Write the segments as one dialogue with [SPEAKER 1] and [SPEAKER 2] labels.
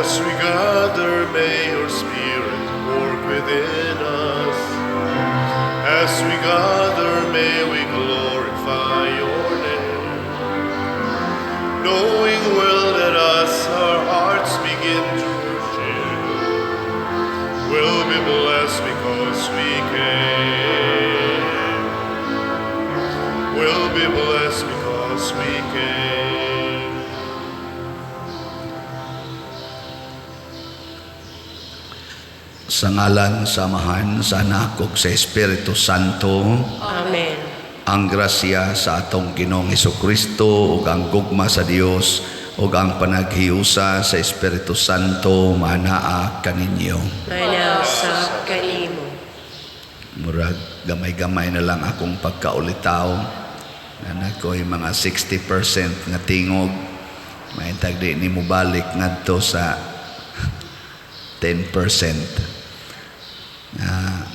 [SPEAKER 1] As we gather, may your Spirit work within us. As we gather, may we glorify your name. Knowing well that as our hearts begin to worship, we'll be blessed because we came. We'll be blessed because we came.
[SPEAKER 2] Sa ngalan, samahan, sa anak ug sa Espiritu Santo.
[SPEAKER 3] Amen.
[SPEAKER 2] Ang grasya sa atong Ginoong Hesukristo ug ang gugma sa Dios ug ang panaghiusa sa Espiritu Santo manaa kaninyo.
[SPEAKER 3] Manaw sa kanimo.
[SPEAKER 2] Murag gamay-gamay na lang akong pagkaulitaw. Nakoy mga 60% nga tingog. Maintag di ni mo balik ngadto sa 10%.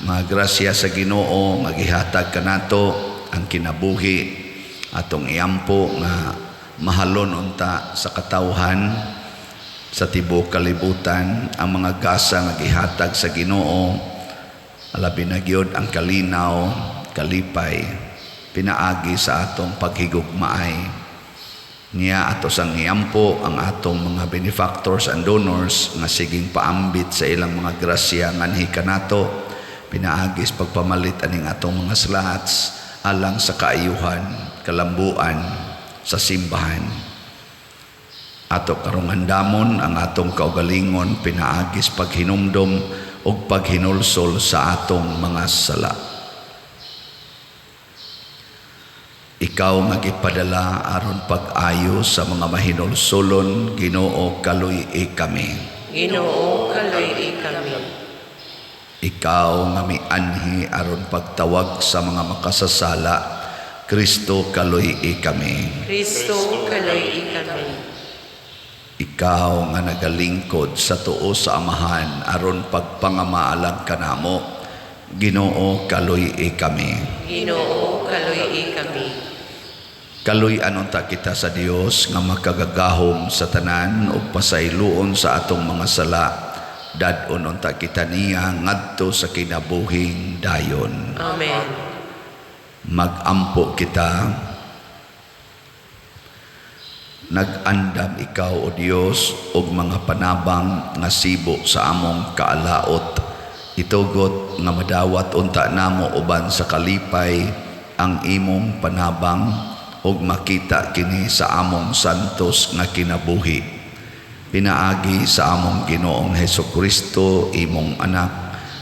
[SPEAKER 2] Mga grasya sa Ginoo nga gihatag kanato ang kinabuhi atong iampo nga mahalon unta sa katawhan sa tibuok kalibutan. Ang mga gasa nga gihatag sa Ginoo alabi na gyud ang kalinaw, kalipay, pinaagi sa atong paghigugmaay. Niya ato sang iampo ang atong mga benefactors and donors nga siging paambit sa ilang mga grasya nganhi kanato, pinaagis pagpamalit aning atong mga slots alang sa kaayuhan, kalambuan sa simbahan. Ato karong andamon ang atong kaugalingon, pinaagis paghinumdom ug paghinulsol sa atong mga sala. Ikaw nga gipadala aron pag-ayo sa mga mahinulsolon, Ginoo kaluy-i kami.
[SPEAKER 3] Ginoo kaluy-i kami.
[SPEAKER 2] Ikaw nga mianhi aron pagtawag sa mga makasasala, Kristo kaluy-i kami.
[SPEAKER 3] Kristo kaluy-i kami.
[SPEAKER 2] Ikaw nga nagalingkod sa tuo sa Amahan aron pagpangamaalang kanamo, Ginoo kaluy-i kami.
[SPEAKER 3] Ginoo kaluy-i kami.
[SPEAKER 2] Kaluy-an unta kita sa Dios nga makagagahom sa tanan ug pasayloon sa atong mga sala. Dad-on unta kita niya ngadto sa kinabuhing dayon.
[SPEAKER 3] Amen.
[SPEAKER 2] Magampo kita. Nag-andam ikaw o Dios og mga panabang nga sibo sa among kaalaot. Itugot nga madawat unta namo uban sa kalipay ang imong panabang ug makita kini sa among santos nga kinabuhi. Pinaagi sa among Ginoong Hesukristo, imong anak,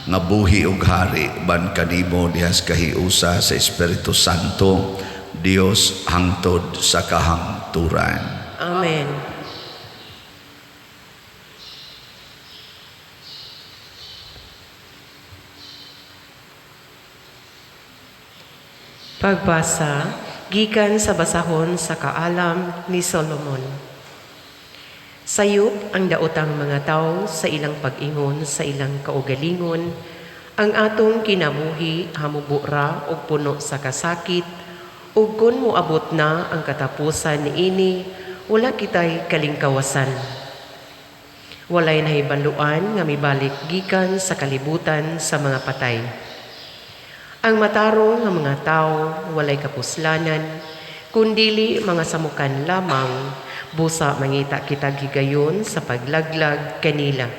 [SPEAKER 2] nga buhi ug hari ban kanimo dihas kahiusa sa Espiritu Santo, Dios hangtod sa kahangturan.
[SPEAKER 3] Amen. Pagbasa gikan sa basahon sa kaalam ni Solomon. Sayop ang daotang mga tao sa ilang pag-ingon sa ilang kaugalingon, ang atong kinabuhi hamubura og puno sa kasakit, ug kun moabot na ang katapusan niini, wala kitay kalingkawasan. Walay nahibaluan nga mibalik gikan sa kalibutan sa mga patay. Ang matarong nga mga tao walay kapuslanan, kundili mga samukan lamang, busa mangita kitag higayon sa paglaglag kanila.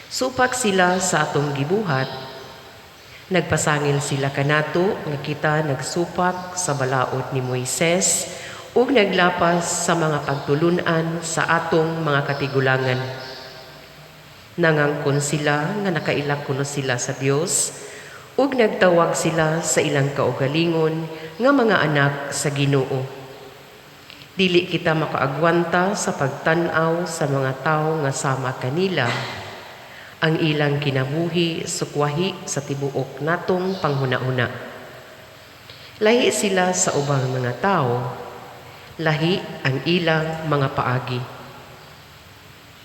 [SPEAKER 3] Supak sila sa atong gibuhat, nagpasangil sila kanato nga kita nagsupak sa balaod ni Moises ug naglapas sa mga pagtulunan sa atong mga katigulangan. Nangangkon sila nga nakailak kuno sila sa Dios ug nagtawag sila sa ilang kaugalingon nga mga anak sa Ginoo. Dili kita makaagwanta sa pagtan-aw sa mga tawo nga sama kanila. Ang ilang kinabuhi sukwahi sa tibuok natong panghuna-una. Lahi sila sa ubang mga tao, lahi ang ilang mga paagi.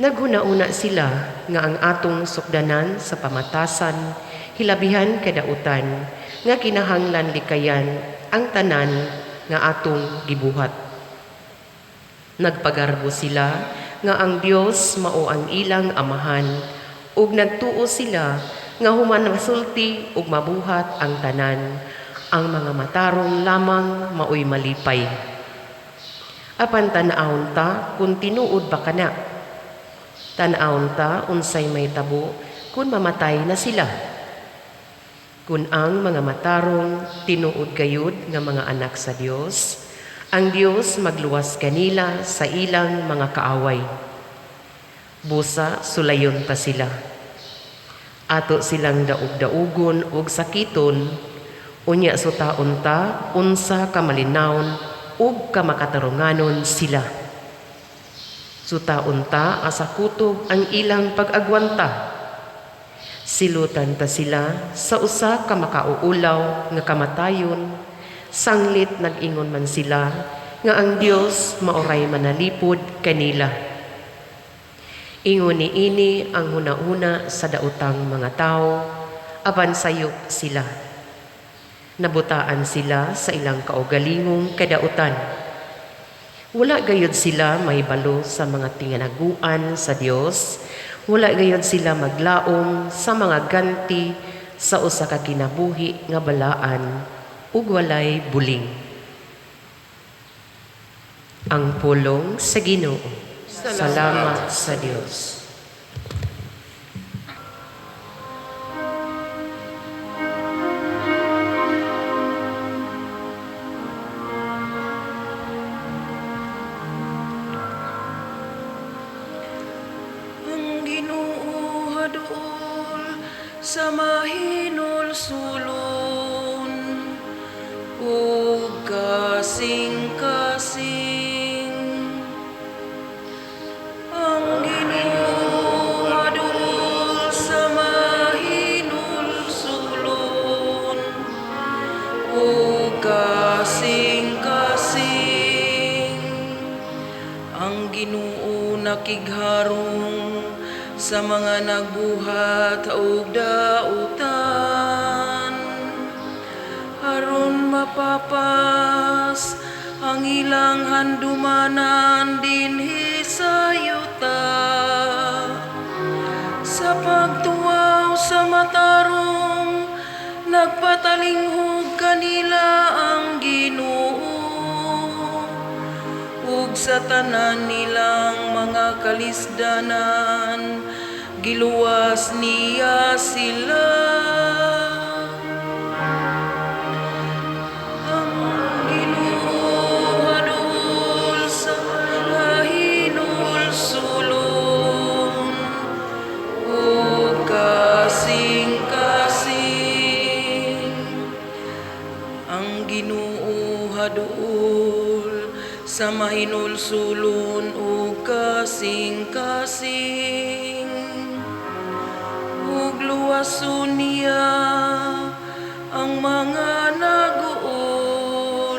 [SPEAKER 3] Naghuna-una sila nga ang atong sukdanan sa pamatasan, hilabihan kadautan, nga kinahanglan likayan ang tanan nga atong gibuhat. Nagpagarbo sila nga ang Dios mao ang ilang amahan, ug nagtuo sila nga human masulti ug mabuhat ang tanan, ang mga matarong lamang maoy malipay. Apan tan-awon ta kung tinuod ba kana? Tan-awon ta unsay may tabo kung mamatay na sila. Kung ang mga matarong tinuod gayud nga mga anak sa Dios, ang Dios magluwas kanila sa ilang mga kaaway. Busa sulayon ta sila. Ato silang daug-daugon ug sakiton, unya sutaon ta unsa kamalinawon ug kamakatarunganon sila. Sutaon ta asa kutob ang ilang pag-agwanta. Silutan ta sila sa usa ka makauulaw nga kamatayon, sanglit nag-ingon man sila nga ang Dios maoray manalipod kanila. Ingon niini ang hunahuna sa daotang mga tao, apan sayop sila. Nabutaan sila sa ilang kaugalingong kadautan. Wala gayud sila mahibalo sa mga tinganaguan sa Dios. Wala gayud sila maglaom sa mga ganti sa usa ka kinabuhi nga balaan ug walay buling. Ang pulong sa Ginoo. Salamat sa Dios.
[SPEAKER 4] Sa mahinol sulon ug kasing-kasing ang Ginoo adul sa mahinol sulon ug kasing-kasing ang Ginoo nakigharong sa mga nagbuhat ug dautan, aron mapapas ang ilang handumanan dinhi sa yuta. Sa pagtuwaw sa matarong, nagpatalinghog kanila ang Ginoo, ug sa tanan nilang mga kalisdanan, giluwas niya sila. Ang Ginoo adul sa mahinol sulon ug kasing-kasing ang Ginoo adul sa mahinol sulon ug kasing-kasing luwason niya ang mga naguol.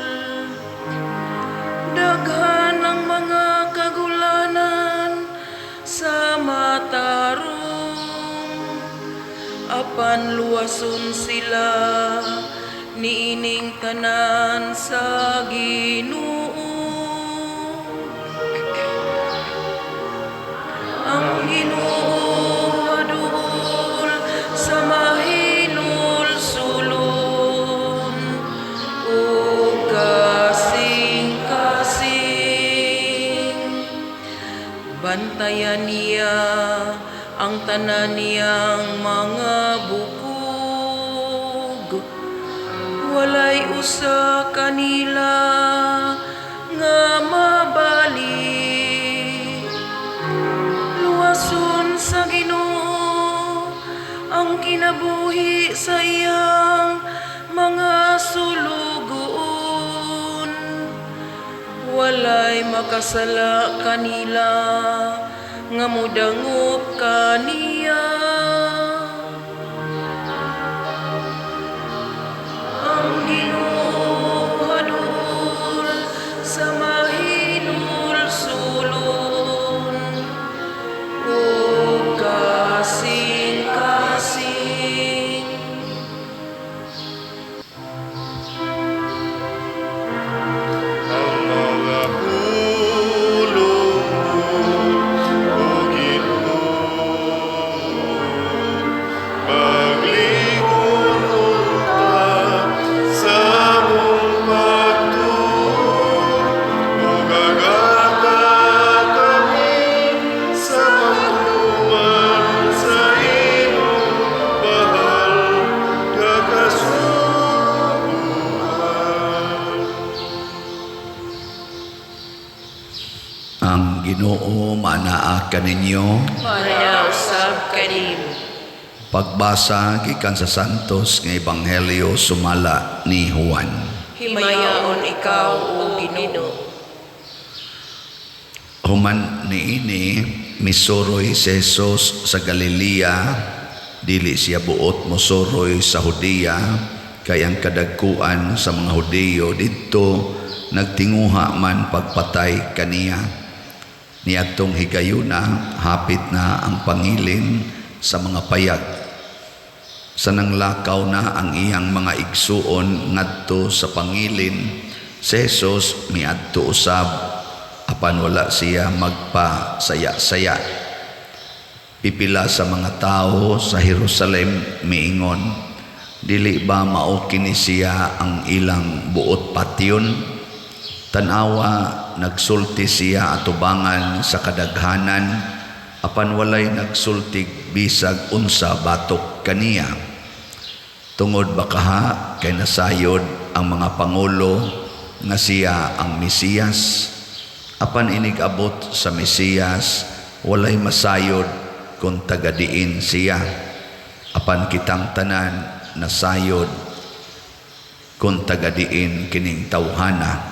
[SPEAKER 4] Daghan ang mga kagulanan sa matarong, apan luwason sila niining tanan sa Ginoo. Ang Ginoo sa mahinol sulon ug kasing-kasing bantayan niya ang tanan niyang mga bukog. Walay usa kanila nga mabali. Luwason sa Ginoo ang kinabuhi sa iyang mga sulugoon. Walay makasala kanila nga mudangop kaniya. Ang Ginoo adul sa mahinol sulon ug kasing-kasing
[SPEAKER 1] ang mga hulong
[SPEAKER 2] naa kaninyo.
[SPEAKER 4] Manausab kanimo.
[SPEAKER 2] Pagbasa gikan sa Santos nga Ebanghelyo sumala ni Juan.
[SPEAKER 4] Himayaon ikaw, O Ginoo.
[SPEAKER 2] Human niini misuroy si Jesus sa Galilea, dili siya buot mosuroy sa Judea, kay ang kadagkuan sa mga Hudiyo didto nagtinguha man pagpatay kaniya. Niadtong higayuna hapit na ang pangilin sa mga payag. Sa nanglakaw na ang iyang mga igsuon ngadto sa pangilin, si Jesus miadto usab, apan wala siya magpasaya-saya. Pipila sa mga tao sa Jerusalem miingon, dili ba mao kini siya ang ilang buot patyon? Tanawa nagsulti siya atubangan sa kadaghanan, apan walay nagsultig bisag unsa batok kaniya. Tungod bakaha kay nasayod ang mga pangulo nga siya ang Mesiyas, apan inig-abot sa Mesiyas walay masayod kung tagadiin siya, apan kitang tanan nasayod kung tagadiin kining tawhana.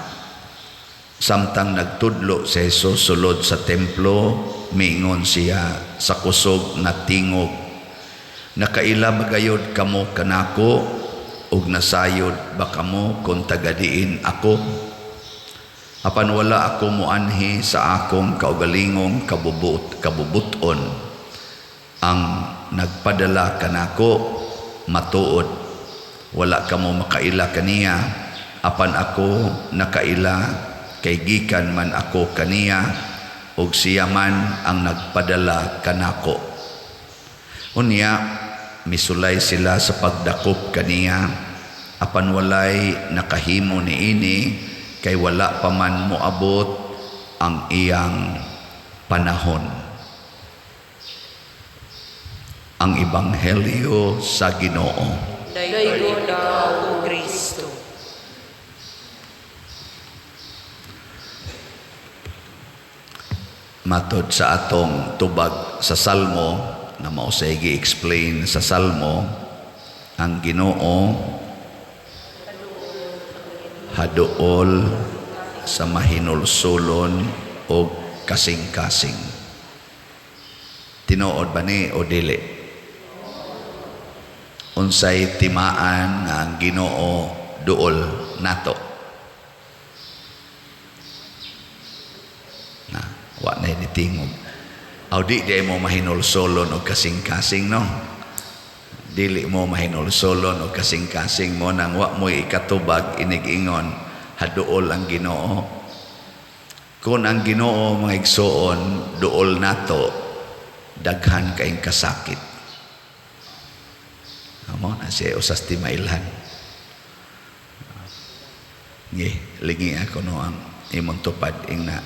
[SPEAKER 2] Samtang nagtudlo si Jesus sulod sa templo, miingon siya sa kusog na tingog, nakaila magayod kamo kanako, ug nasayod ba kamo kung tagadiin ako? Apan wala ako muanhi sa akong kaugalingong kabubuton. Ang nagpadala kanako matuod, wala kamo makaila kaniya, apan ako nakaila, kay gikan man ako kaniya, ug siya man ang nagpadala kanako. Unya misulay sila sa pagdakop kaniya, apan walay nakahimo niini, kay wala pa man moabot ang iyang panahon. Ang Ebanghelyo sa Ginoo.
[SPEAKER 4] Daygon ikaw, O Kristo.
[SPEAKER 2] Matod sa atong tubag sa Salmo, na mausay gi-explain sa Salmo, ang Ginoo haduol sa mahinulsulon o kasing-kasing. Tinuod ba ni o dili? Unsay timaan nga ang Ginoo duol nato? Na wa na nitingog. Aw di mo mahinulsolon og kasing-kasing, no? Dili mo mahinulsolon og kasing-kasing mo nang wa mo ikatubag inig-ingon haduol ang Ginoo. Kung ang Ginoo mga igsoon duol nato, daghan kaing kasakit. Amo na siya usas timailhan. Lingi ako no ang imong tupad ing na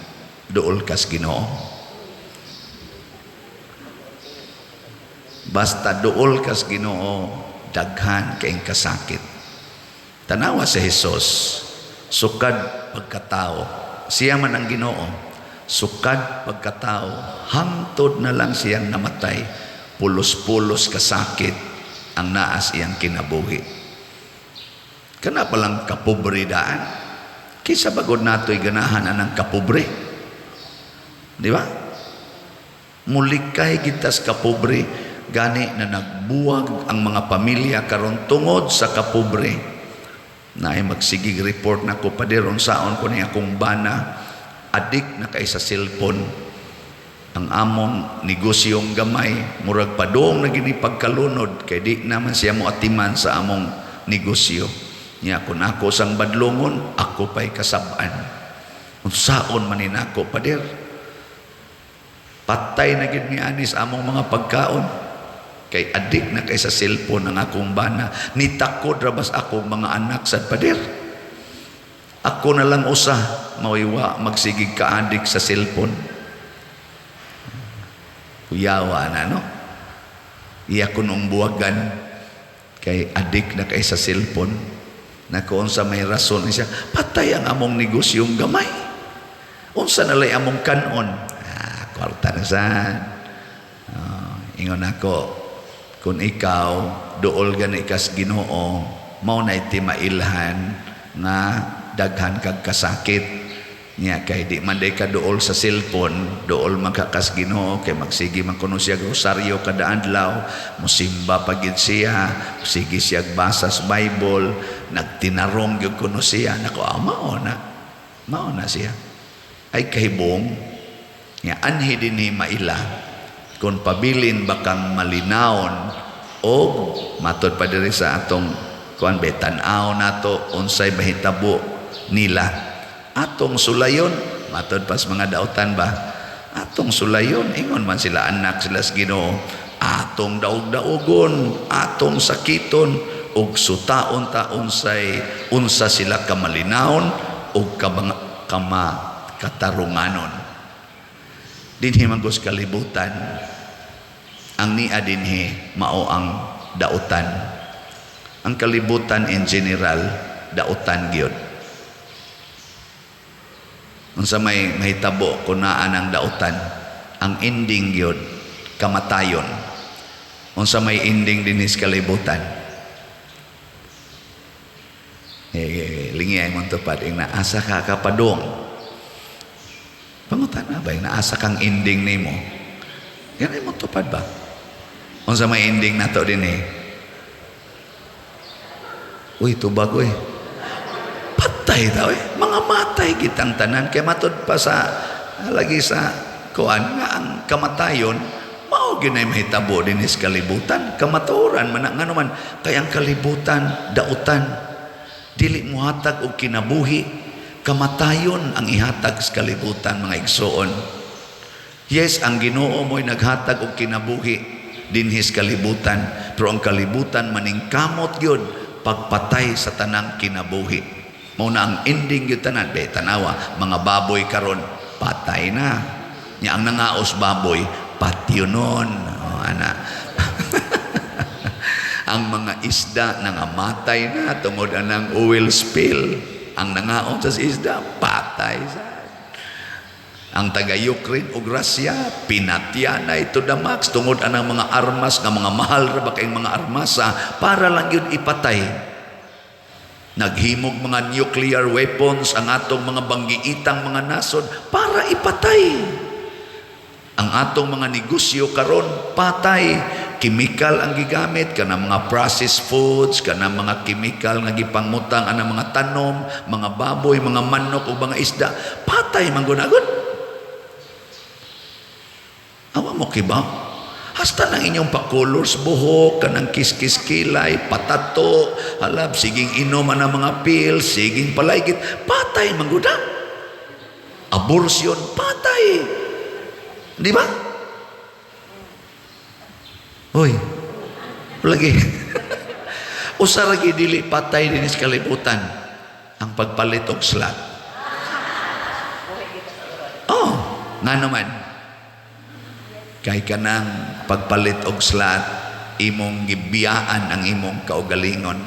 [SPEAKER 2] duol kas Ginoo. Basta duol kas Ginoo, daghan kaing kasakit. Tanawa si Jesus, sukad pagkatao. Siya man ang Ginoo, sukad pagkatao, hangtod na lang siyang namatay. Pulos-pulos kasakit ang naas iyang kinabuhi. Kana palang kapobridaan. Kisa bagod nato'y ganahan anang kapobre. Di ba? Mulikay gitas kapobre. Gani na nagbuwag ang mga pamilya karon tungod sa kapobre. Na ay magsigig report na ko padiron saon ko niya akong bana, adik na kay sa cellphone. Ang among negosyong gamay, murag padong na gini pagkalunod, kay di naman siya mo atiman sa among negosyo. Niya kung ako sang badlongon, ako pa'y kasabaan. Kung saon maninako padir. Patay na gid ni anis among mga pagkaon. Kay adik na kay sa cellphone ang akong bana, nitakod rabas akong mga anak sad padir. Ako na lang usa mawiwa magsigig ka adik sa cellphone. Kuyawa na, no? Iya ko nung buwagan kay adik na kay sa cellphone, na kung sa may rason siya, patay ang among negosyong gamay. Unsa nalay among kanon? Kwarta na sad. Ingon ako, kung ikaw duol gani kas Ginoo, mao na iti mailhan nga daghan kag kasakit. Nya kay di man day ka duol sa cellphone, duol magkakas Ginoo kay magsigi man kuno siya rosaryo kada adlaw, musimba pagid siya, sige siya basa sa Bible, nagtinarong gyud kuno siya. Nako, mao na siya. Ay kahibong nya anhi dinhi maila kung pabilin bakang malinawon o matod pa diri sa atong kuan betan-aw nato unsay mahitabo nila. Atong sulayon, matod pas mga dautan ba, atong sulayon, ingon man sila anak sila sa Ginoo, atong daog-daogon, atong sakiton, ug sutaon ta unsa sila kamalinawon ug katarunganon. Dinhi manggos kalibutan, ang nia dinhi mao ang dautan. Ang kalibutan in general, dautan gyud. Unsa may mahitabo kung naa ng dautan, ang ending yun, kamatayon. Unsa may ending din is kalibutan. Lingiyay mong tupad, yung naasa ka kapadong. Pangutan na ba, yung naasa kang ending ni mo? Yan mong tupad ba? Unsa may ending na to din eh? Uy, tubag uy. Patay daw eh. Mga matay kitang tanan. Kaya matod pa sa lagi sa kuan nga ang kamatayon, mao ginay mahitabo din is kalibutan. Kamaturan man nga naman. Kaya ang kalibutan, dautan, dili mo hatag og kinabuhi. Kamatayon ang ihatag sa kalibutan, mga igsoon. Yes, ang Ginoo mo'y naghatag og kinabuhi din his kalibutan. Pero ang kalibutan maningkamot yun pagpatay sa tanang kinabuhi. Mauna ang ending yung tanan, tanawa, mga baboy karon patay na. Nya ang nangaos baboy, patyonon. Ang mga isda nangamatay na tungod anang oil spill. Ang nangaos sa isda, patay sa. Ang taga-Ukraine ug Russia, pinatya na ito damax tungod anang mga armas, nga mga mahal ra ba kayong mga armasa para lang yun ipatay. Naghimog mga nuclear weapons ang atong mga banggiitang mga nasod para ipatay. Ang atong mga negosyo karon patay. Chemical ang gigamit kana mga processed foods, kana mga chemical nga gipangmutang ana mga tanom, mga baboy, mga manok o mga isda, patay man gunagod. Awa mo kiba? Hasta ng inyong pakulors buhok, kanang kiskis kilay, patato, halab, siging inom ang mga pills, siging palaygit, patay mangguda. Abortion, patay. Di ba? Uy, lagi. Usa lagi dili patay din sa kalibutan ang pagpalit og slat. Oh, nga naman. Kay kanang pagpalit og slat, imong gibiyaan ang imong kaugalingon.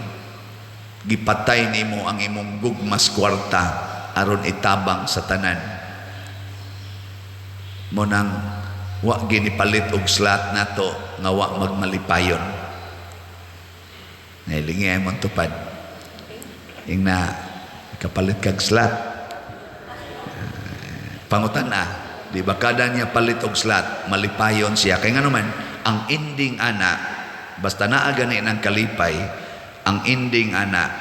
[SPEAKER 2] Gipatay nimo ang imong gugmas kwarta aron itabang sa tanan. Mo nang wa ginipalit og slat nato nga wa magmalipayon. Nailingay mo tupad. Ing na kapalit kag slat. Pangutan na. Di ba kada niya palit og slat, malipayon siya. Kaya nga naman, ang ending ana, basta naagani ng kalipay, ang ending ana,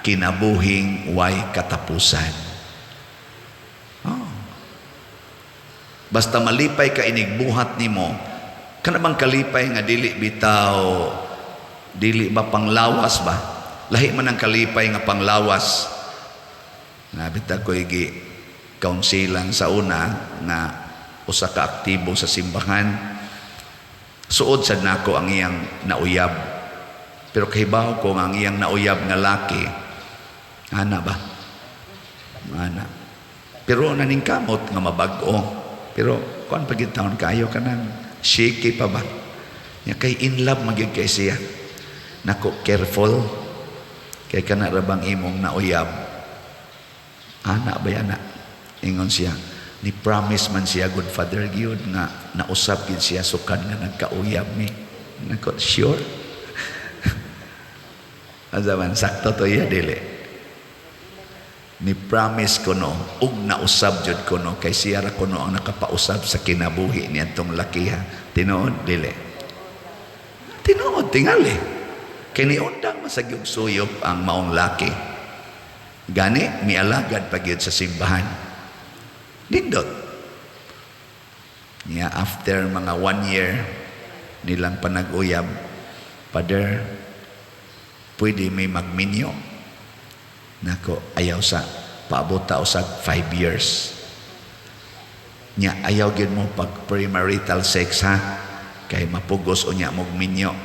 [SPEAKER 2] kinabuhing way katapusan. Oh. Basta malipay ka inigbuhat nimo, kanabang kalipay nga dili bitaw, dili ba panglawas ba? Lahi man ang kalipay nga panglawas. Nabita ko igi kaunsilan sa una nga usa ka aktibo sa simbahan. Suod sad nako ang iyang nauyab. Pero kahibaw ko ang iyang nauyab nga laki, ana ba? Ana. Pero naningkamot nga mabag-o. Pero kuan pagid taon kayo kanang shaky pa ba? Nya kay in love magyud kay siya. Nako, careful. Kay kana ra bang imong nauyab? Ana ba yana? Ingon siya, Ni promise man siya good father gyud nga nausap gid siya sukad nga nagkauyab mi. Nako sure. Azaman sakto to iya dili. Ni promise ko no ug nausab jud ko no kay siya ra kuno ang nakapausab sa kinabuhi niadtong lakiha. Tinuod dili. Tinuod tingali. Kay niundang masagyog suyop ang maong laki. Gani mialagad pa gyud sa simbahan. Nindot. Niya after mga 1 year nilang panag-uyab, Father, pwede may magminyo. Nako, ayaw sa paabot ta usag 5 years. Nya ayaw gyud mo pag premarital sex ha, kay mapugos unya mog minyo.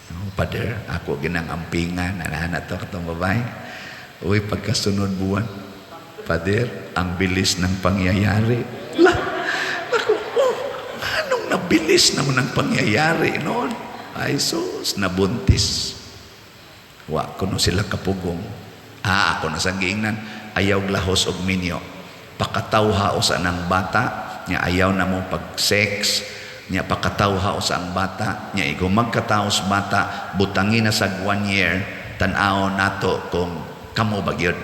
[SPEAKER 2] No, Father, ako ginang ampingan ana to katong babae. Uy, pagkasunod buwan, Father, ang bilis ng pangyayari. Lah, ako, anong nabilis naman ang pangyayari noon? Ay, sus, nabuntis. Wa ko no sila kapugong. Ako na sang giingnan, ayaw glahos og minyo. Pakatawha o sa ng bata, niya ayaw na mo pag-sex, niya pakatawha o sa ang bata, niya igo magkataos bata, butangin na sa 1 year, tanaw nato kung kamo bagyod.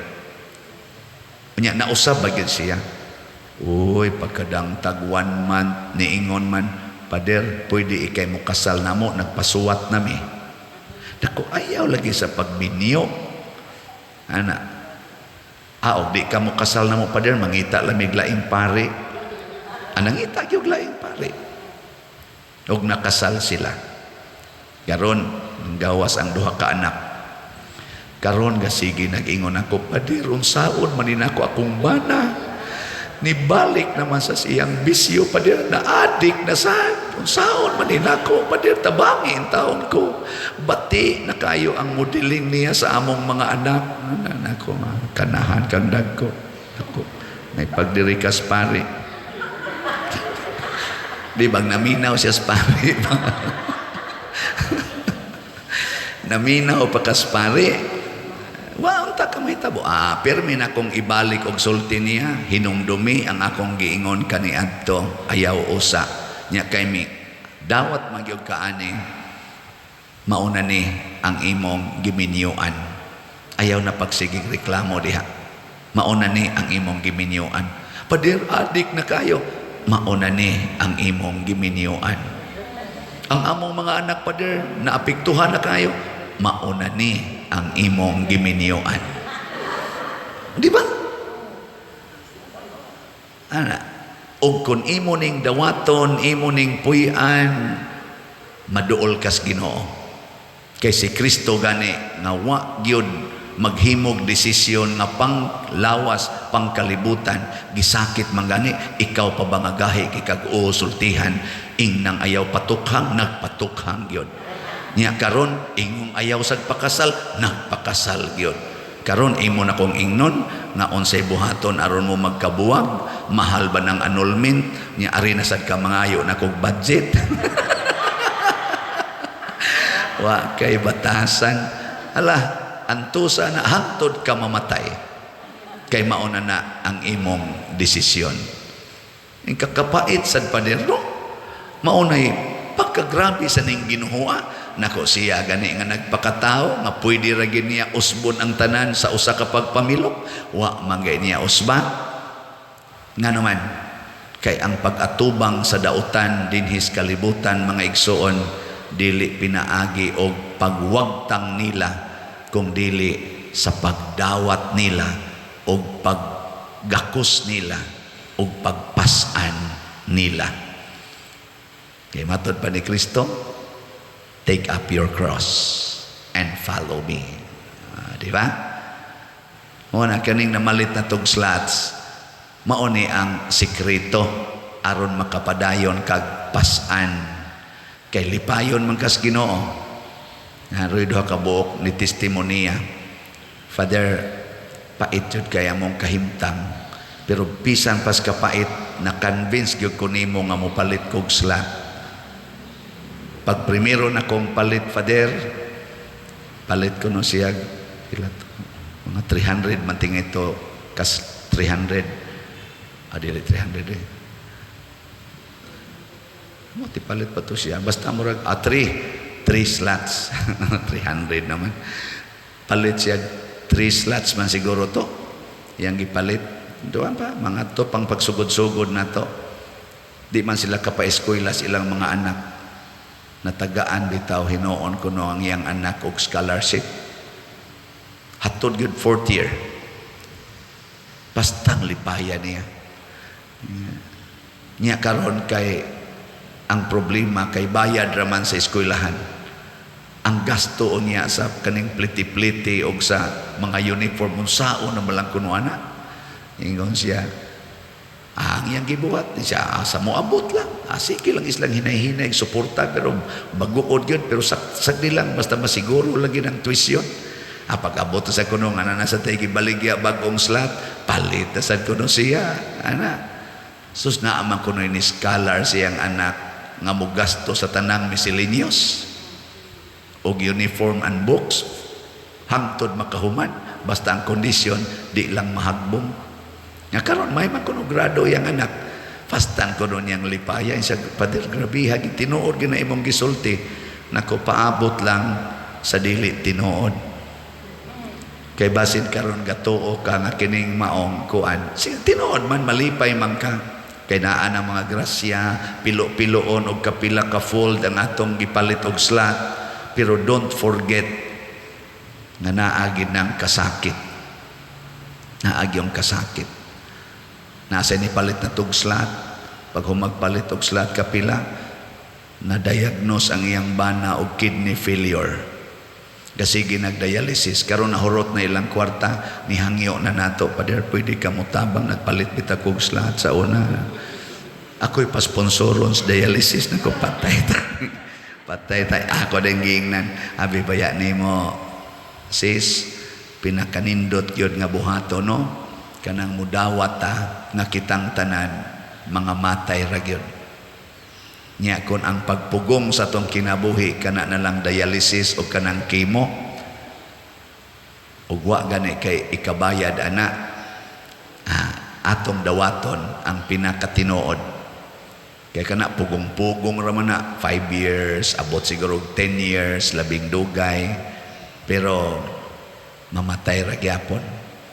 [SPEAKER 2] Niya nausab bagyod siya. Uy, pagkadang tag 1 month, niingon man, Pader, pwede ikay mo kasal na mo, nagpasuwat nami. Dako, ayaw lagi sa pagminyo. Ana, og di ka mo kasal na mo, Pader, mangita lamig laing pare. Nangita yung laing pare. Og nakasal sila. Karon, gawas ang duha ka anak. Karon gasigi nag-ingon ako, Pader, unsaon manin ako akong bana. Nibalik naman sa siyang bisyo, Pader, na adik na saan. Unsaon manin ako, Pader, tabangin taon ko. Bati na kayo ang modeling niya sa among mga anak. Ako, kanahan kang dagko. Ako, may pagdirikas pare. Di bang naminaw siya sa pare? Naminaw pa kas pare. Wow, ta kamay tabo. Permi na kong ibalik og sulti niya, hinumdumi ang akong giingon kaniadto, ayaw usa. Nya kay mi dawat magyog kaani, mauna ni ang imong giminyuan. Ayaw na pagsigig reklamo diha. Mauna ni ang imong giminyuan. Pader, adik na kayo. Mauna ni ang imong giminyuan. Ang among mga anak, Pader, naapektuhan na kayo. Mauna ni ang imong giminyuan. Di ba? Ana, og kun imo ning dawaton, imo ning puy-an, maduol kas Ginoo. Kay si Kristo gani nga wa gyud maghimog desisyon nga panglawas, pangkalibutan, gisakit man gani, ikaw pa ba nga gahi kag sultihan, nang ayaw patukhang, nagpatukhang gyud. Nya karon ingong ayaw sa pakasal, nagpakasal gyud. Karon imo na kong ingnon nga unsay buhaton aron mo magkabuwag, mahal ba ng annulment, nya ari na sad ka mangayo na kog budget. Wa kay batasan. Ala, antusa na hangtod ka mamatay. Kay mauna na ang imong desisyon. Ang kakapait sad Pader, no? Maunay pagkagrabe sa ning Ginoo. Nako siya gani nga nagpakatao nga pwede ra gid niya usbon ang tanan sa usa ka pagpamilok, wa mangay niya usba. Nga naman kay ang pag-atubang sa dautan dinhis kalibutan, mga igsoon, dili pinaagi og pagwagtang nila, kung dili sa pagdawat nila og paggakos nila og pagpasan nila. Kay matod pa ni Kristo, take up your cross and follow me. Di ba? Muna kaning namalit na tog slots, mauni ang sikreto aron makapadayon kag pasan. Kay lipayon man kas Ginoo. Naroy duha ka buok ni testimonya. Father, pait jud kay among kahimtang, pero bisan pas kapait na convince gyud ko nimo nga mopalit kog slot. Pag primero na kong palit, Father, palit ko no siya, mga 300, manting ito, kas 300. Adili 300 eh. Mo tipalit pa to siya. Basta murag 3 slots. 300 naman. Palit siya 3 slots man siguro to. Yang gipalit. Doon pa mga to pang pagsugod-sugod na to. Di man sila kapa-eskwela ilang mga anak. Natagaan bitaw hinoon ko no ang iyang anak og scholarship. Hatod good 4th year. Bastang lipaya niya. Niya karon kay ang problema kay bayad raman sa eskwelahan. Ang gasto niya sa kaning pliti-pliti o sa mga uniform unsao na malang kuno ana. Ingon siya, ang iyang gibuhat siya sa moabot lang. Sige lang islang hinay-hinay suporta pero baguod yun pero sagdi lang basta masiguro lagi ng tuition. Pag-abot sa kuno nga na sa tayo gibaligya bagong slot, palit na sa kuno siya. Ana. Sus naaman kuno ni scholar siyang anak nga mugasto sa tanang miscellaneous og uniform and books hangtod makahuman basta ang kondisyon di lang mahagbong nga karon may man kuno grado yang anak fastan kuno niyang lipaya siya pader grabiha tinuod gina imong gisulti nako paabot lang sa dili tinuod kay basin karon gatuo ka nga kining maong kuan sige tinuod man malipay man ka kay naa ang mga grasya pilo-piloon og kapila ka fold ang atong gipalit og slot pero don't forget nga naagid ng kasakit naagi yung kasakit nasa ni palit na tog slot pag humagpalit og slot kapila na diagnose ang iyang bana og kidney failure kasi ginagdialysis karon nahurot na ilang kwarta ni hangyo na nato pader pwede ka mutabang nagpalit bita kog slot sa una ako'y pasponsoron sa dialysis nako patay tay ako din gingnan abi baya nimo sis pinakanindot gyud nga buhato no kanang mudawat ta nga kitang tanan mga matay ra gyud nya kon ang pagpugong sa tong kinabuhi kana na lang dialysis o kanang chemo ug wa gani kay ikabayad ana atong dawaton ang pinakatinuod kay kana pugong-pugong ra man na 5 years abot siguro 10 years labing dugay pero mamatay ra gyapon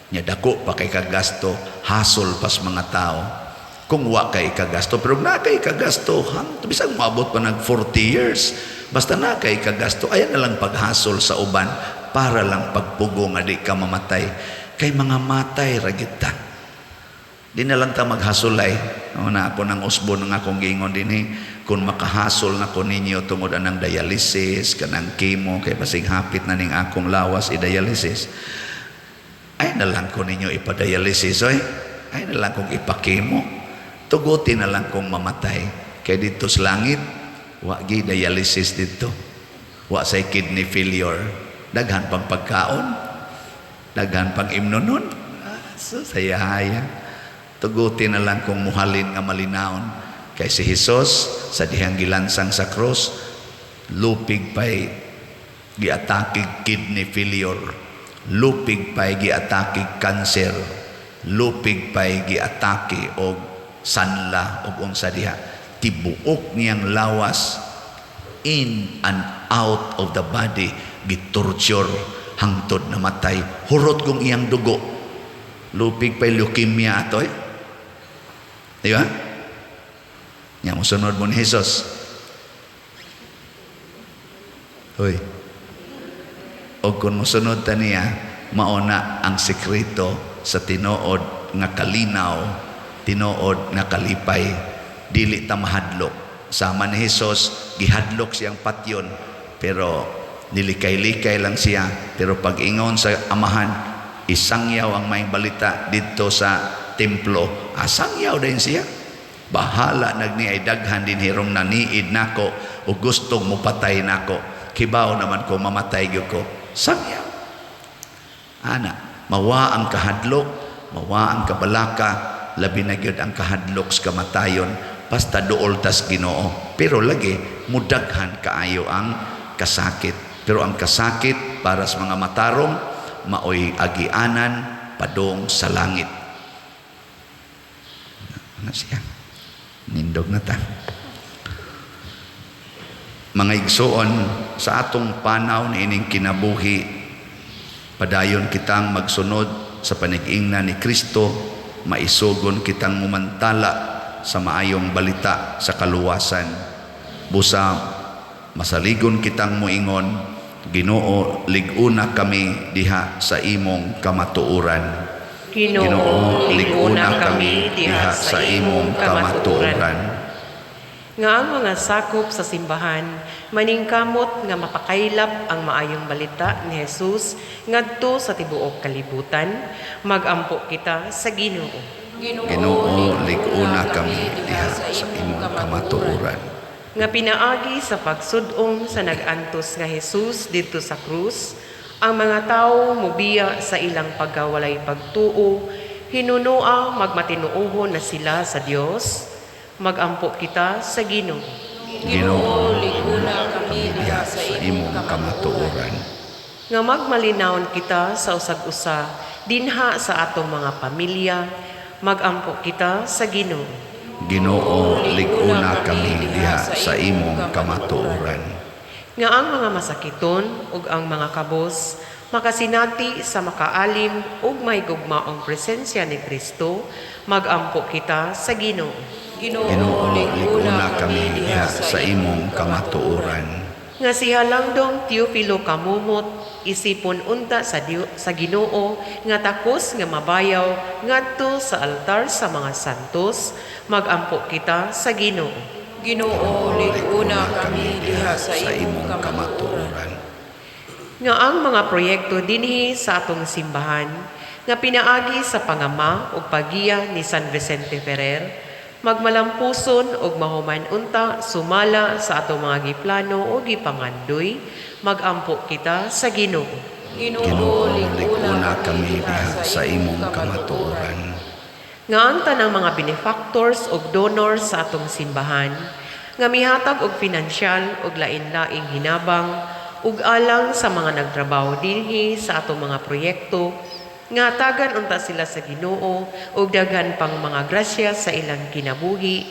[SPEAKER 2] nya dako pa kay kagasto hasol pas mga tao kung wa kay kagasto pero na kay kagasto bisag maabot pa nag 40 years basta na kay kagasto ayan na lang paghasol sa uban para lang pagpugong nga di ka mamatay kay mga matay ra gyud ta di na lang ta maghasulay na ako ng usbon nga akong giingon dinhi kung makahasol na ko ninyo tungod anang dialysis kanang chemo kay basig hapit na ning akong lawas i-dialysis ay na lang ko ninyo ipa-dialysis ay na lang kong ipa-chemo tuguti na lang kung mamatay kay dito sa langit wa gi dialysis dito wa say kidney failure daghan pang pagkaon daghan pang imnonon so sayahaya tuguti na lang kung muhalin nga malinaon kay si Jesus sa dihang gilansang sa cross lupig pay giatake kidney failure lupig pay giatake cancer lupig pay giatake og sanla o unsa diha tibuok niyang lawas in and out of the body gitorture hangtod namatay hurot kong iyang dugo lupig pay leukemia ato di ba nya mosunod mo ni Jesus hoy og kun mosunod ta niya mauna ang sekreto sa tinuod nga kalinaw tinuod nga kalipay dili ta mahadlok sama ni Jesus gihadlok siyang patyon pero nilikay-likay lang siya pero pag ingon sa amahan isangyaw ang maing balita dito sa templo asangyaw din siya bahala nagniay daghan din hirong naniid nako o gustong mupatay nako kibaw naman ko mamatay gyud ko sangyaw ana mawa ang kahadlok mawa ang kabalaka labi na gyud ang kahadlok sa kamatayon basta duol tas Ginoo pero lagi mudaghan kaayo ang kasakit pero ang kasakit para sa mga matarong maoy agianan padong sa langit Ano siya? Nindog na ta. Mga igsoon, sa atong panaw ni ining kinabuhi, padayon kitang magsunod sa panig-ingnan ni Kristo, maisugon kitang mumantala sa maayong balita sa kaluwasan. Busa, masaligon kitang muingon, Ginoo, liguna kami diha sa imong kamatuoran.
[SPEAKER 3] Ginoo, liguna kami diha sa imong kamatuoran. Nga ang mga sakop sa simbahan, maningkamot nga mapakailap ang maayong balita ni Jesus ngadto sa tibuok kalibutan, magampo kita sa Ginoo.
[SPEAKER 2] Ginoo, liguna kami diha sa imong kamatuoran.
[SPEAKER 3] Nga pinaagi sa pagsudong sa nagantos nga Jesus dito sa krus, ang mga tao mubiya sa ilang pagkawalay pagtuo, hinunua magmatinuohon na sila sa Dios, magampo kita sa Ginoo.
[SPEAKER 2] Ginoo, liguna kami diha sa imong kamatuoran.
[SPEAKER 3] Nga magmalinawon kita sa usag-usa dinha sa atong mga pamilya, magampo kita sa Ginoo.
[SPEAKER 2] Ginoo, liguna kami diha sa imong kamatuoran.
[SPEAKER 3] Nga ang mga masakiton ug ang mga kabos makasinati sa makaalim ug may gugmaong presensya ni Kristo, magampo kita sa Ginoo.
[SPEAKER 2] Ginoo, liguna kami diha sa imong kamatuoran.
[SPEAKER 3] Nga si Halangdong Teofilo Kamumot, isipon unta sa Ginoo nga takos nga mabayaw ngadto sa altar sa mga santos, magampo kita sa Ginoo.
[SPEAKER 4] Ginoo, liguna kami diha sa imong kamatuoran.
[SPEAKER 3] Nga ang mga proyekto dinhi sa atong simbahan nga pinaagi sa pangama ug pagiya ni San Vicente Ferrer, magmalampuson og mahuman unta sumala sa atong mga giplano o gipangandoy, magampo kita sa Ginoo.
[SPEAKER 2] Ginoo, liguna kami diha sa imong kamatuoran.
[SPEAKER 3] Nga ang tanang mga benefactors ug donors sa atong simbahan, nga mihatag og pinansyal ug lain-laing hinabang ug alang sa mga nagtrabaho dinhi sa atong mga proyekto, nga tagan unta sila sa Ginoo ug daghan pang mga grasya sa ilang kinabuhi,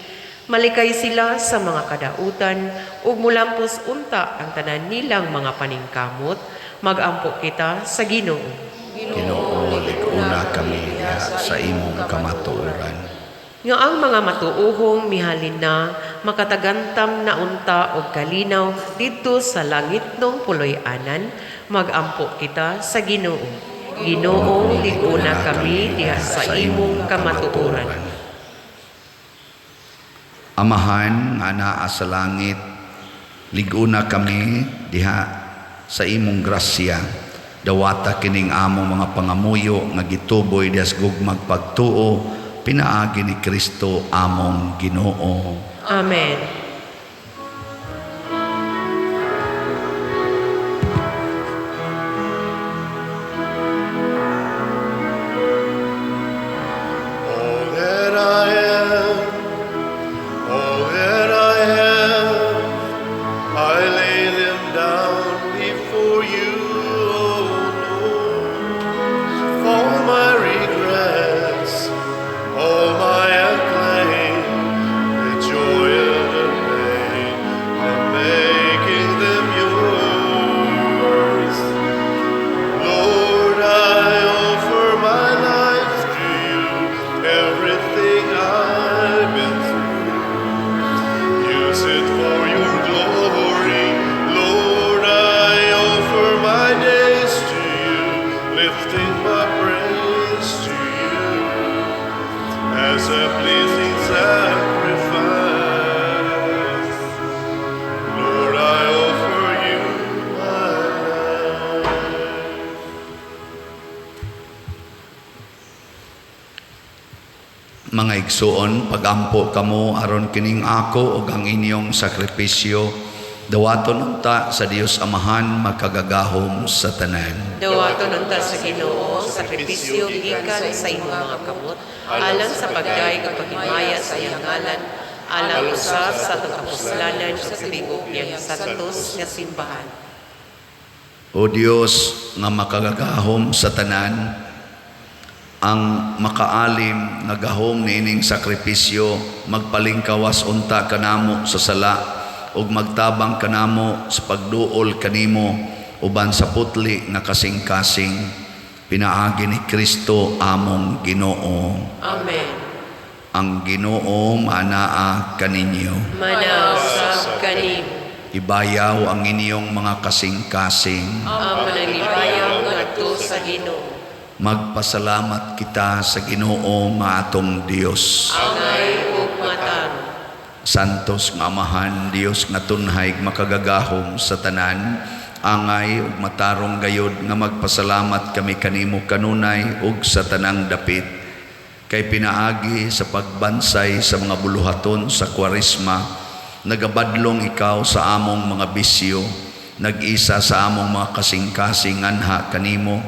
[SPEAKER 3] malikay sila sa mga kadautan ug mulampos unta ang tanan nilang mga paningkamot, magampo kita sa Ginoo.
[SPEAKER 2] Ginoo, liguna kami diha sa imong kamatuoran.
[SPEAKER 3] Nga ang mga matuohong mihalin na makatagantam na unta og kalinaw didto sa langit ng puloy-anan, magampo kita sa Ginoo. Ginoo, liguna kami diha sa imong kamatuoran.
[SPEAKER 2] Amahan nga naa sa langit, liguna kami diha sa imong grasya. Dawata kining among mga pangamuyo nga gituboy diha sa gugmag pagtuo, pinaagi ni Kristo among Ginoo.
[SPEAKER 3] Amen.
[SPEAKER 1] All that I am, all that I have, I lay them down before you, O Lord. All my regrets, all my acclaim, the joy and the pain of making them yours. Lord, I offer my life to you, everything I've been through. Use it for your glory. Lord, I offer my days to you, lifting my praise to you as a pleasing sacrifice. Lord, I offer you my life.
[SPEAKER 2] Mga igsoon, pagampo kamo aron kining ako ug ang inyong sakripisyo, dawaton unta sa Dios Amahan magkagagahom sa tanan.
[SPEAKER 3] Dawaton unta sa Ginoo sakripisyo gikan sa imong mga kamot, alang sa pagdaig ug paghimaya sa iyang ngalan, alang usab sa atong kapuslanan ug sa bigog niyang santos nga simbahan.
[SPEAKER 2] O Dios nga makagagahom sa tanan, ang makaalim nga gahom niining sakripisyo magpalingkawas unta kanamo sa sala ug magtabang kanamo sa pagduol kanimo uban sa putli nga kasing-kasing pinaagi ni Kristo among Ginoo.
[SPEAKER 3] Amen.
[SPEAKER 2] Ang Ginoo manaa kaninyo.
[SPEAKER 3] Manaw sa kanin.
[SPEAKER 2] Ibayaw ang inyong mga kasing-kasing.
[SPEAKER 3] Ang manangibayaw ngadto sa Ginoo.
[SPEAKER 2] Magpasalamat kita sa Ginoo nga atong Dios.
[SPEAKER 3] Angay ug matang.
[SPEAKER 2] Santos nga Amahan, Dios nga tunhay makagagahom sa tanan, angay ug matarong gayod nga magpasalamat kami kanimo kanunay ug sa tanang dapit. Kay pinaagi sa pagbansay sa mga buluhaton sa Kwaresma, nagabadlong ikaw sa among mga bisyo, nag-isa sa among mga kasing-kasing anha kanimo,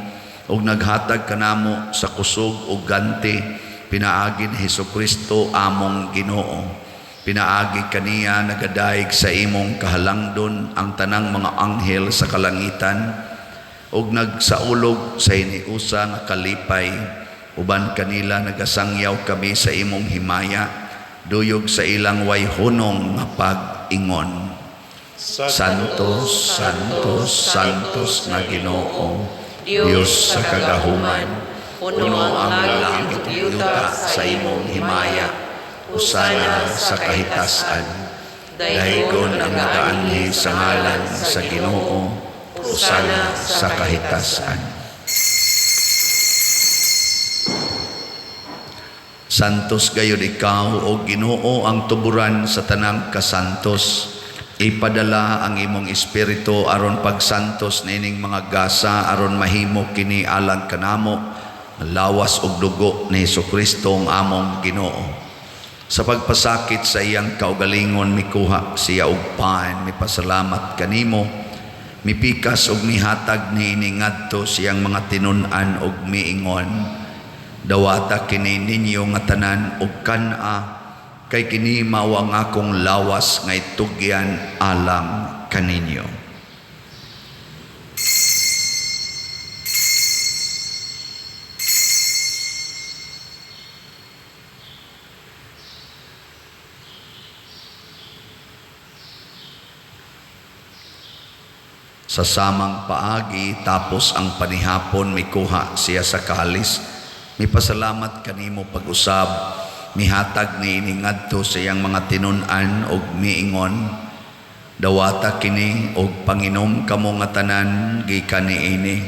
[SPEAKER 2] ug naghatag kanamo sa kusog ug ganti pinaagi ni Hesukristo among Ginoo. Pinaagi kaniya nagadaig sa imong kahalangdon ang tanang mga anghel sa kalangitan ug nagsaulog sa iniusa nga kalipay uban kanila nagasangyaw kami sa imong himaya duyog sa ilang way hunong nga pag-ingon. Santos, Santos, Santos nga Ginoo, Diyos sa kagahuman, puno ang langit yuta sa imong himaya, usana sa kahitasan, dahigon ang nagaanhi sa ngalan sa Ginoo, usana sa kahitasan. Santos gayud ikaw o Ginoo ang tuburan sa tanang kasantos. Ipadala ang imong espiritu aron pagsantos nining mga gasa aron mahimo kini alang kanamo lawas ug dugo ni Hesukristo ang among Ginoo. Sa pagpasakit sa iyang kaugalingon mikuha siya og pan, mipasalamat kanimo, mipikas ug mihatag niini ngadto siyang mga tinun-an ug miingon. Dawata kini ninyo nga tanan ug kan-a kay kini mao ang akong lawas nga itugyan alang kaninyo. Sa samang paagi tapos ang panihapon mikuha siya sa kalis, mipasalamat kanimo pag-usab, mihatag niini ngadto sa iyang mga tinun-an ug miingon. Dawata kini og panginom kamo nga tanan gikan niini,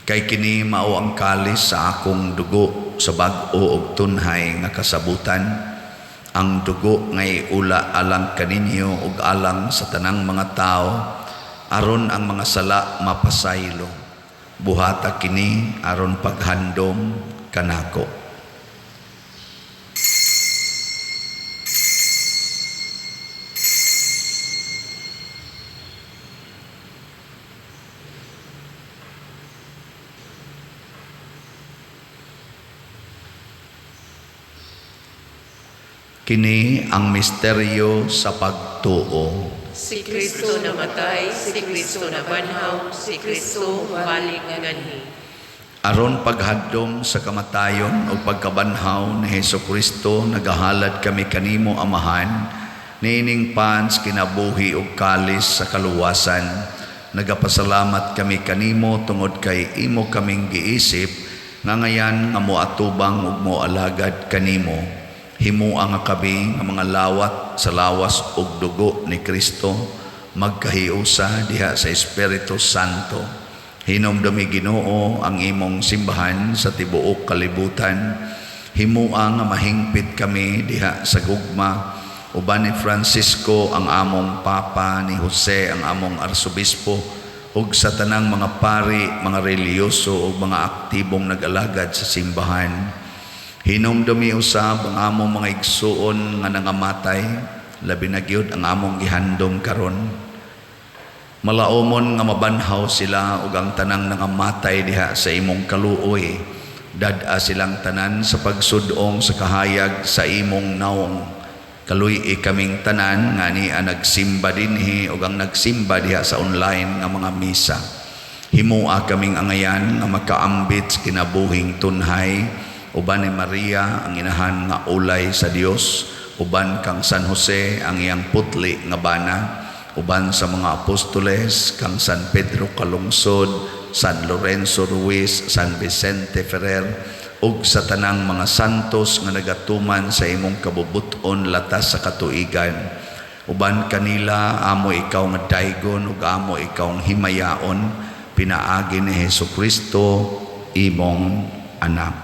[SPEAKER 2] kay kini mao ang kalis sa akong dugo sa bag-o ug tunhay nga kasabutan, ang dugo nga iula alang kaninyo ug alang sa tanang mga tao, aron ang mga sala mapasaylo. Buhata kini aron paghandom kanako. Kini ang misteryo sa pagtuo.
[SPEAKER 3] Si Kristo namatay, si Kristo nabanhaw, si Kristo balik nganhi.
[SPEAKER 2] Aron paghadom sa kamatayon o pagkabanhaw ni Hesukristo, nagahalad kami kanimo Amahan, niining pans kinabuhi o kalis sa kaluwasan. Nagapasalamat kami kanimo tungod kay imo kaming giisip, nga ngayan nga moatubang ug moalagad kanimo. Himo ang kabi nga mga lawat sa lawas ug dugo ni Kristo, magkahiusa diha sa Espiritu Santo. Hinomdumi Ginoo ang imong simbahan sa tibuok kalibutan. Himuang nga mahingpit kami diha sa gugma, uban ni Francisco ang among Papa, ni Jose ang among Arsobispo, ug sa tanang mga pari, mga reliyoso ug mga aktibong nag-alagad sa simbahan. Hinumdumi usab ang among mga igsuon nga nangamatay, labi na gyud ang among gihandom karon. Malaumon nga mabanhaw sila ug ang tanang nangamatay diha sa imong kaluoy. Dad-a silang tanan sa pagsudong sa kahayag sa imong naong. Kaluy kaming tanan nga niya nagsimba dinhi ug ang nagsimba diha sa online nga mga misa. Himua kaming angayan nga makaambit sa kinabuhing tunhay, uban ni Maria ang inahan nga ulay sa Dios, uban kang San Jose ang iyang putli nga bana, uban sa mga apostoles kang San Pedro Calungsod, San Lorenzo Ruiz, San Vicente Ferrer, ug sa tanang mga santos nga nagatuman sa imong kabubuton latas sa katuigan. Uban kanila amo ikaw nga daygon ug amo ikaw ang himayaon, pinaagi ni Hesukristo imong anak.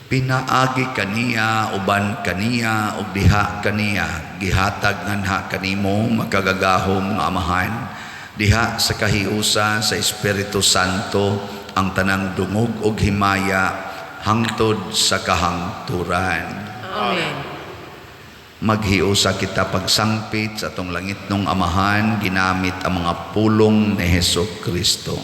[SPEAKER 2] Pinaagi kaniya uban kaniya ug diha kaniya gihatag nganha kanimo makagagahom nga amahan, diha sa kahiusa sa Espiritu Santo ang tanang dungog ug himaya hangtod sa kahangturan.
[SPEAKER 3] Amen.
[SPEAKER 2] Maghiusa kita pagsangpit sa atong langitnong amahan ginamit ang mga pulong ni Hesukristo.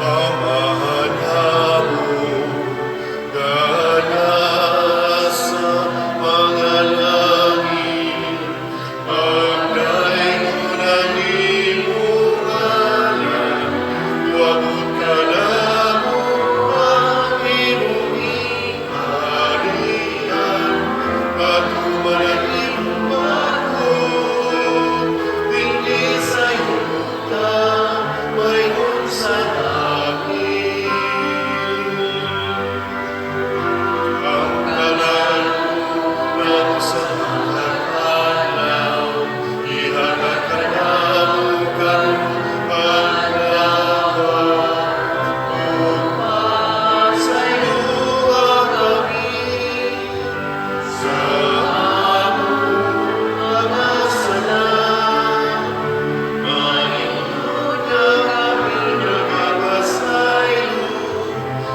[SPEAKER 1] Amahan namo, gana sa mga langit, pagdayunan nimo ngalan, tuabot ka namo ang imong kaharian, patuman ang imong pagod, hindi sa yuta, mayroon sa langit. Ang kalan ng sa pagkakalaw, ihatag ka namo karon paglawan, upang sa iyo kami, sa among mga sala. Maninud na kami nagpapasaylo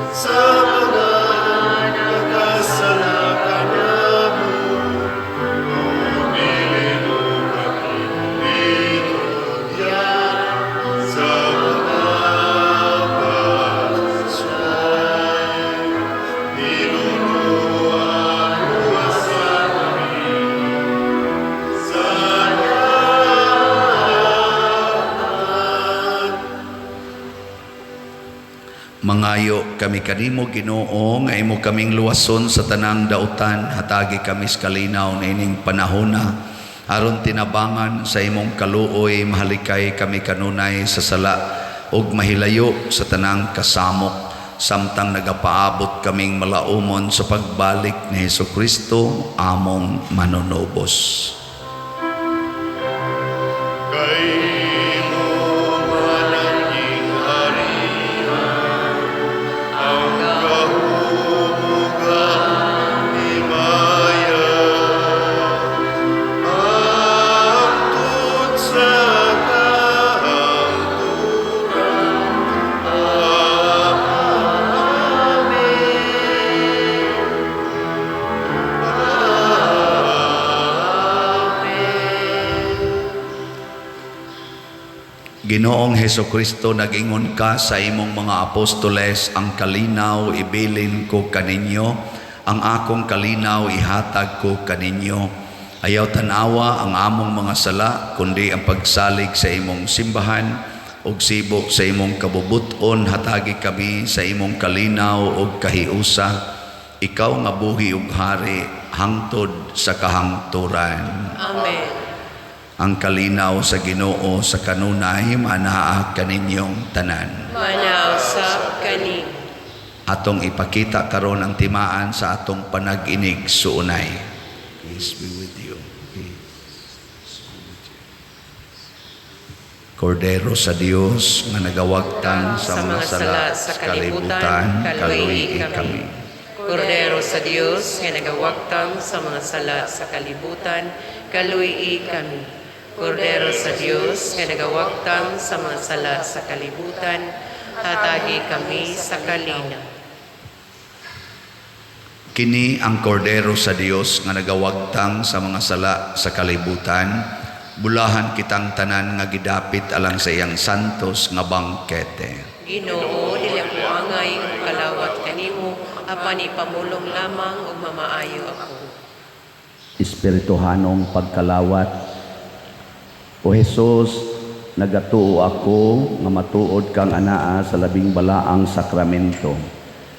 [SPEAKER 1] sa mga nagkasala kanamo. Umili mo kami dito diyan sa mga pagsay. Tinuruan mo sa amin sa
[SPEAKER 2] Mangayo kami kanimo Ginoo nga imo kaming luwason sa tanang dautan, hatagi kami sa kalinaw na ining panahona aron tinabangan sa imong kaluoy, mahalikay kami kanunay sa sala ug mahilayo sa tanang kasamok, samtang nagapaabot kaming malaumon sa pagbalik ni Hesukristo among manunubos.
[SPEAKER 1] Kay mo mananging harian, ang kahumugan himaya, hangtod sa kahangturan.
[SPEAKER 2] Ginoong Hesukristo, nagingon ka sa imong mga apostoles, ang kalinaw ibilin ko kaninyo, ang akong kalinaw ihatag ko kaninyo. Ayaw tanawa ang among mga sala, kundi ang pagsalig sa imong simbahan, ug sibo sa imong kabubuton, hatagi kami sa imong kalinaw ug kahiusa. Ikaw nga buhi ug hari, hangtod sa kahangturan.
[SPEAKER 3] Amen.
[SPEAKER 2] Ang kalinaw sa Ginoo sa kanunay manaa kaninyong tanan.
[SPEAKER 3] Manausap kani.
[SPEAKER 2] Atong ipakita karon ang timaan sa atong panag-inig suunay. Peace be with you. Kordero sa Dios nga nagawagtang sa mga sala sa kalibutan, kaluhi kami.
[SPEAKER 3] Kordero sa Dios nga nagawagtang sa mga sala sa kalibutan, kaluhi kami. Kordero sa Dios nga nagawagtang sa mga sala sa kalibutan, hatagi kami sa kalina.
[SPEAKER 2] Kini ang kordero sa Dios nga nagawagtang sa mga sala sa kalibutan, bulahan kitang tanan nga gidapit alang sa iyang santos nga bangkete.
[SPEAKER 3] Ginoo, dili ko angay ug kalawat kanimo, apan ipamulong lamang ug mamaayo ako.
[SPEAKER 2] Espirituhanong pagkalawat, O Jesus, nagatuo ako nga matuod kang anaa sa labing balaang sakramento.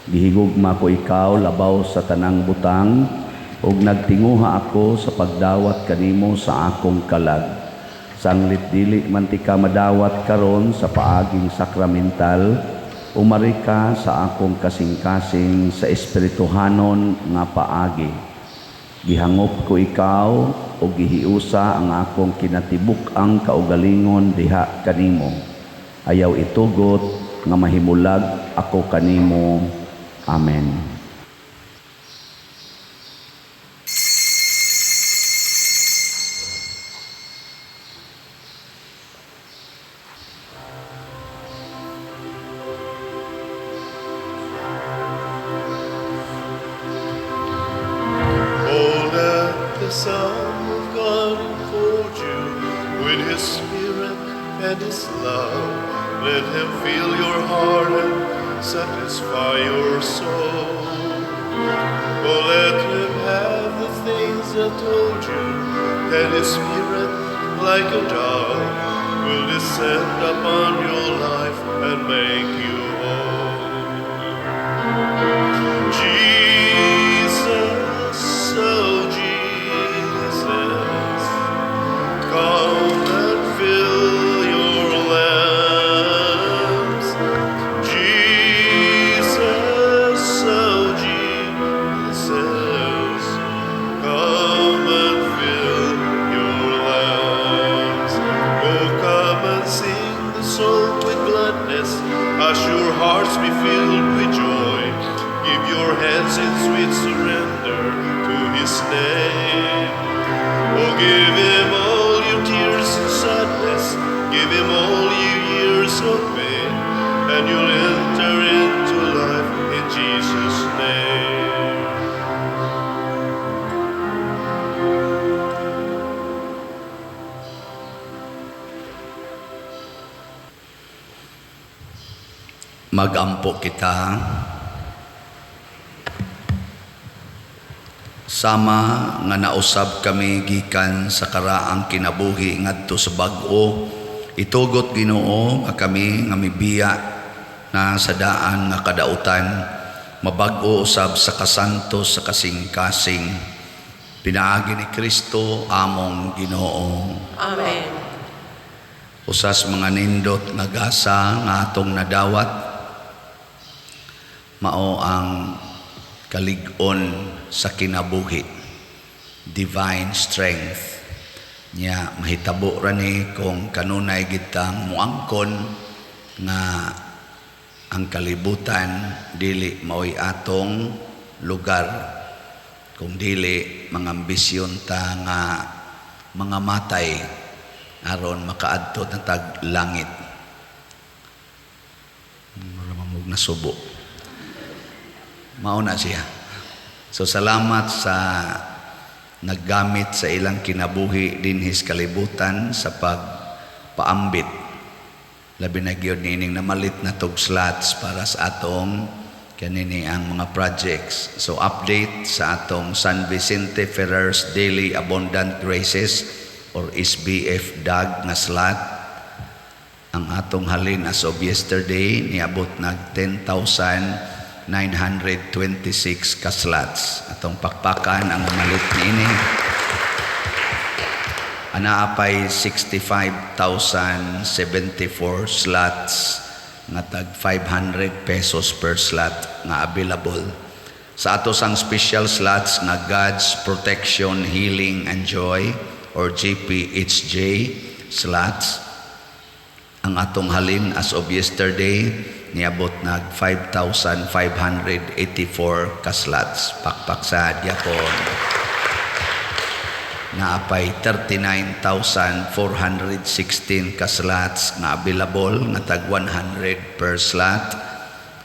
[SPEAKER 2] Gihigugma ko ikaw labaw sa tanang butang ug nagtinguha ako sa pagdawat kanimo sa akong kalag. Sanglit dili man ti ka madawat karon sa paaging sakramental, umari ka sa akong kasing-kasing sa espirituhanon nga paagi. Gihangop ko ikaw o gihiusa ang akong kinatibuk-ang kaugalingon diha kanimo. Ayaw itugot nga mahimulag ako kanimo. Amen.
[SPEAKER 1] The Son of God enfold you with His Spirit and His love. Let Him fill your heart and satisfy your soul. Oh, let Him have the things that told you, that His Spirit, like a dove, will descend upon your life and make you whole. Jesus, oh Jesus, come and fill your lamps. Jesus, oh Jesus, come and fill your lamps. Oh, come and sing the song with gladness, as your hearts be filled with joy. Give your hands in sweet surrender to His name. Oh, give Him all your tears and sadness, give Him all your years of pain, and you'll enter into life in Jesus' name.
[SPEAKER 2] Magampo kita. Sama nga nausab kami gikan sa karaang kinabuhi ngadto sa bag-o, itugot Ginoo nga kami nga mibiya na sa daan nga kadautan, mabag-o usab sa kasantos sa kasing-kasing. Pinaagi ni Kristo among Ginoo.
[SPEAKER 3] Amen.
[SPEAKER 2] Usas mga nindot nga gasa nga atong nadawat, mao ang kalig-on sa kinabuhi, divine strength niya. Mahitabo ra ni kung kanunay gitang muangkon nga ang kalibutan dili mao'y atong lugar, kung dili mga ambisyon ta nga mga matay aron makaadto na tag langit. Wala mamug nasubo. Mauna siya. So salamat sa naggamit sa ilang kinabuhi dinhis kalibutan sa pagpaambit. Labi na gyud nining namalit na tog slots para sa atong kanini ang mga projects. So update sa atong San Vicente Ferrer's Daily Abundant Graces or SBF DAG nga slot. Ang atong halin as of yesterday niabot nag 10,926 ka slots. Atong pakpakan ang malit niini. Anaapay 65,074 slots nga tag 500 pesos per slot nga available. Sa ato sang special slots nga God's Protection, Healing and Joy or GPHJ slots, ang atong halin as of yesterday niabot nag 5,584 ka slots. Pakpak sa diakon. Naapay 39,416 ka slots nga available nga tag 100 per slot.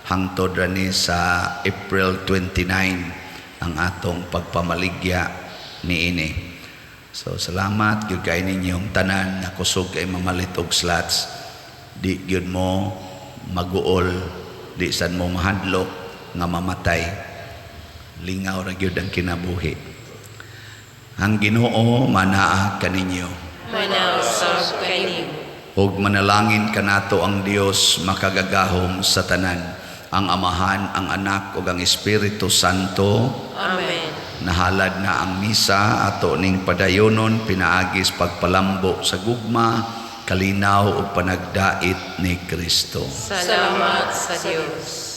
[SPEAKER 2] Hangtod ra ni sa April 29 ang atong pagpamaligya niini. So salamat gyud kay ninyong tanan nga kusog kay mamalit og slots. Di gyud mo maguol, di san mo mahadlok nga mamatay. Lingaw ra gyud ang kinabuhi. Ang Ginoo manaa kaninyo.
[SPEAKER 4] Manausab kanimo.
[SPEAKER 2] Ug manalangin kanato ang Dios makagagahom sa tanan, ang Amahan, ang Anak ug ang Espiritu Santo.
[SPEAKER 4] Amen.
[SPEAKER 2] Nahalad na ang misa ato ning padayonon pinaagis pagpalambo sa gugma, kalinaw ug panagdait ni Kristo.
[SPEAKER 4] Salamat sa Dios.